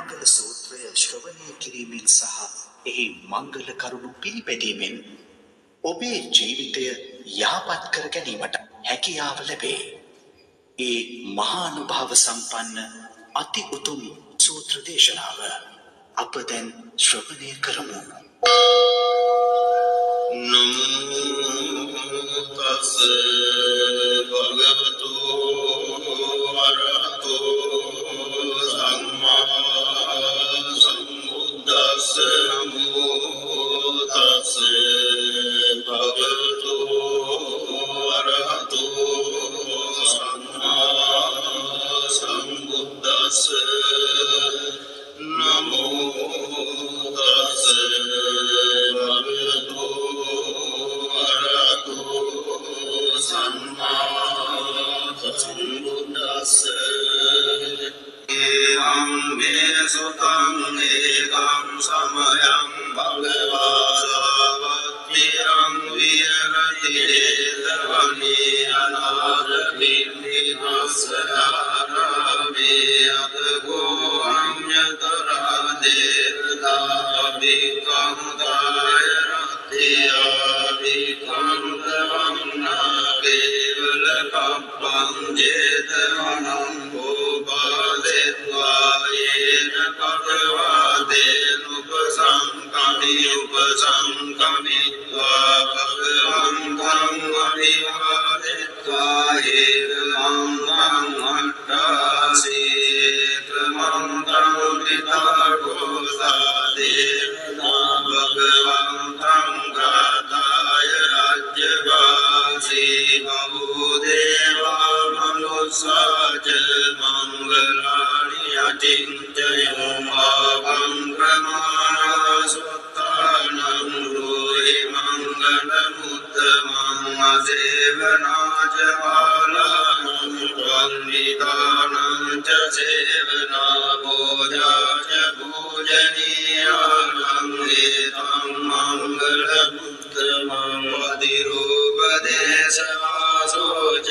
මංගල සූත්‍රය ශ්‍රවණය කිරීමෙන් සහ එහි මංගල කරුණු පිළිපැදීමෙන් ඔබේ ජීවිතය යහපත් කර ගැනීමට හැකියාව ලැබේ. ඒ මහානුභාව සම්පන්න අති උතුම් සූත්‍ර දේශනාව අප දැන් ශ්‍රවණය කරමු. නමෝ තස් භගවතු අරහතෝ සම්මා සම්බුද්දස්ස. නමෝ තස් භගවතු අරහතෝ සම්මා සම්බුද්දස්ස. නමෝ තස් භගවතු එවං මේ සුතං ඒකං සමයං භගවා සාවත්තියං විහෙරති දේවනී අනාථ පින්නිවස්සාරාමේ අතකෝ අඤ්ඤතරා දේවතා බික්ඛං දාය රත්තියා බික්ඛං දවන්නා කේවල කප්පං ජේතවනං භෝපාදෙත්වා යේන භගවාදේන උපසංකමිත්වා භගවන්තං අවිවාදෙත්වා හේතං අට්ඨාසීකමන්තං විතාගෝසාදේවතා භගවන්තං ගාතාය රාජ්‍යවාසී බහුදේවා මනුස්සාච මංගලානි අචින්තයෝ මාකං ප්‍රමාණා සුත්තානං රෝහි මංගලමුත්තමං අසේවනාච බාලානං වන්දිතානං ච සේවනා භෝජාච භෝජනීයානං ඒතං මංගලමුත්තමං වදිරූපදේශවාසෝච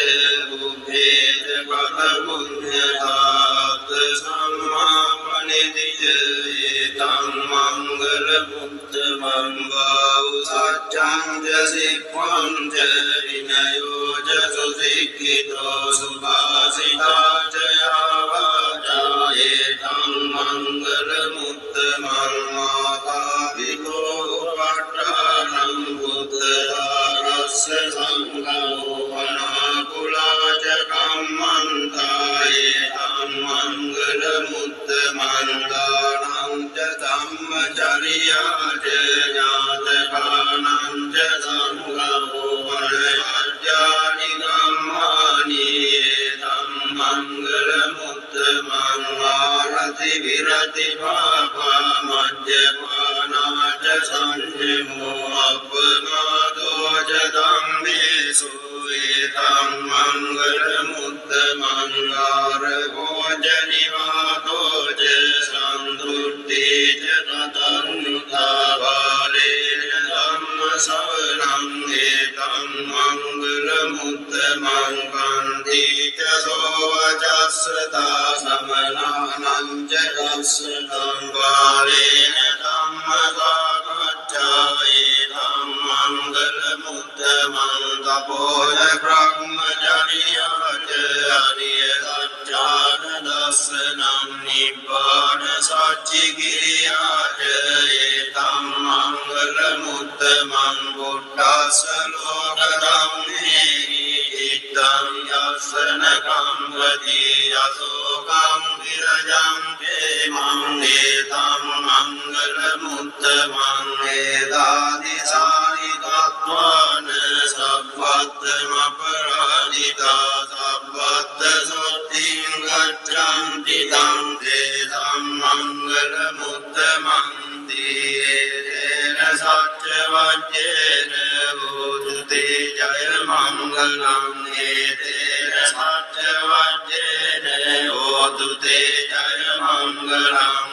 බුද්ධේත පදමුඤ්ඤතාත් සම්මාපනිදිය ඒතං මංගලමුත්තමං වාඋසච්ඡං ච සික්ඛං ච විනයෝ ච සුසික්ඛිතෝ සුභාසිතා ච යාවාචා ඒතං මංගලමුත්තමං මාතාපිතෝ උපට්ඨානං බුද්ධාරස්ස සංඝෝ වනාකුලාච කම්මන්තා ඒතං මංගලමුත්තමං දානං ච ධම්මචර්යා ච ඥාතකානං ච සංඝෝ වනයජ්ජානි ධම්මානි ඒතං මංගලමුත්තමං ආරති විරති පාපා මජ්ජපානා ච සංයමෝ අප්පමාදෝ ච ධම්මේසු ඒතං මංගලමුත්තමං ආරභෝ ච නිවාතෝ ච සන්තුට්ඨි ච තතන්නුතා බාලේන ධම්ම ශ්‍රවණං ඒතං මංගලමුත්තමං කන්ති ච සෝවචස්සතා සමනානං ච දස්සනං බාලේන ධම්ම සාකච්ඡා ඒතං මංගලමුත්තමං තපෝජ බ්‍රහ්මචර්යා ච අරිය සත්‍යාන දස්සනං නිබ්බාන සච්චිකිරියා ච ඒතං මංගලමුත්තමං බුද්ධස්ස ලෝක ධම්මේ ඉත්තං යස්සන කම්පති යසෝකං විරජං දේමං ඒතං මංගලමුත්තමං ඒදාදිසානි තත්වාන සබ්බත්තම පරාදිතා සබ්බත්ත සොත්තිං ගච්ඡන්ති තං තේසං මංගලමුත්තමං තේන සච්ච වජ්ජේන බුදුතේ ජය මංගලං ඒතේන සච්ච වජ්ජේන බුදුතේ ජය මංගලං